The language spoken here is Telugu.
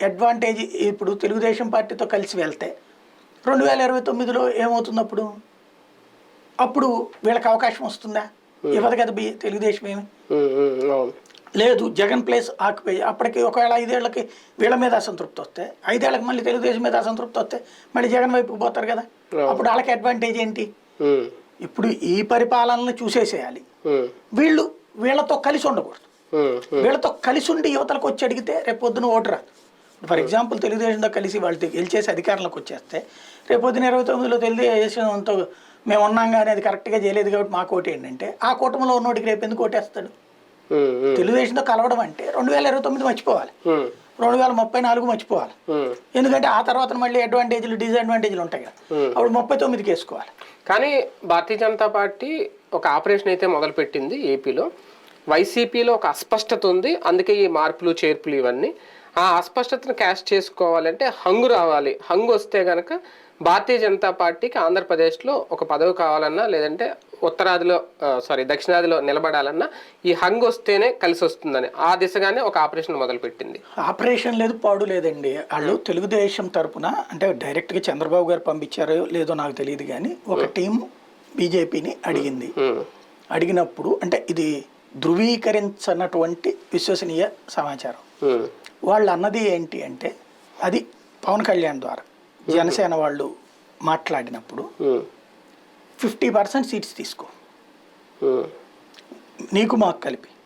అడ్వాంటేజ్ ఇప్పుడు తెలుగుదేశం పార్టీతో కలిసి వెళ్తే 2029లో ఏమవుతుంది అప్పుడు అప్పుడు వీళ్ళకి అవకాశం వస్తుందా? ఇవ్వదు కదా తెలుగుదేశం ఏమి లేదు. జగన్ ప్లేస్ ఆక్యుపై అప్పటికి ఒకవేళ 5 ఏళ్ళకి వీళ్ళ మీద అసంతృప్తి వస్తే 5 ఏళ్ళకి మళ్ళీ తెలుగుదేశం మీద అసంతృప్తి వస్తే మళ్ళీ జగన్ వైపుకి పోతారు కదా. అప్పుడు వాళ్ళకి అడ్వాంటేజ్ ఏంటి? ఇప్పుడు ఈ పరిపాలనను చూసేసేయాలి. వీళ్ళతో కలిసి ఉండకూడదు. వీళ్ళతో కలిసి ఉండి యువతలకు వచ్చి అడిగితే రేపు పొద్దున ఓటు రాదు. ఫర్ ఎగ్జాంపుల్ తెలుగుదేశంతో కలిసి వాళ్ళు గెలిచేసి అధికారంలోకి వచ్చేస్తే రేపు పొద్దున 29లో తెలుగుదేశంతో మేము ఉన్నాం కానీ అది కరెక్ట్గా చేయలేదు కాబట్టి మాకు ఓటు ఏంటంటే ఆ కూటమిలో ఉన్నోటికి రేపు ఎందుకు ఓటేస్తాడు? తెలుగుదేశంతో కలవడం అంటే 2029 మర్చిపోవాలి, 2034 మర్చిపోవాలి. ఎందుకంటే ఆ తర్వాత మళ్ళీ అడ్వాంటేజ్లు డిసడ్వాంటేజ్లు ఉంటాయి కదా, అప్పుడు 39కి వేసుకోవాలి. కానీ భారతీయ జనతా పార్టీ ఒక ఆపరేషన్ అయితే మొదలుపెట్టింది ఏపీలో. వైసీపీలో ఒక అస్పష్టత ఉంది, అందుకే ఈ మార్పులు చేర్పులు ఇవన్నీ. ఆ అస్పష్టతను క్యాష్ చేసుకోవాలంటే హంగు రావాలి. హంగు వస్తే కనుక భారతీయ జనతా పార్టీకి ఆంధ్రప్రదేశ్లో ఒక పదవి కావాలన్నా లేదంటే దక్షిణాదిలో నిలబడాలన్నా ఈ హంగు వస్తేనే కలిసి వస్తుందని ఆ దిశగానే ఒక ఆపరేషన్ మొదలుపెట్టింది. ఆపరేషన్ లేదు, పాడు లేదండి. వాళ్ళు తెలుగుదేశం తరపున అంటే డైరెక్ట్గా చంద్రబాబు గారు పంపించారో లేదో నాకు తెలియదు కానీ ఒక టీం బీజేపీని అడిగింది. అడిగినప్పుడు అంటే ఇది ధృవీకరించినటువంటి విశ్వసనీయ సమాచారం. వాళ్ళు అన్నది ఏంటి అంటే అది పవన్ కళ్యాణ్ ద్వారా జనసేన వాళ్ళు మాట్లాడినప్పుడు 50% సీట్స్ తీసుకో నీకు మాకు కలిపి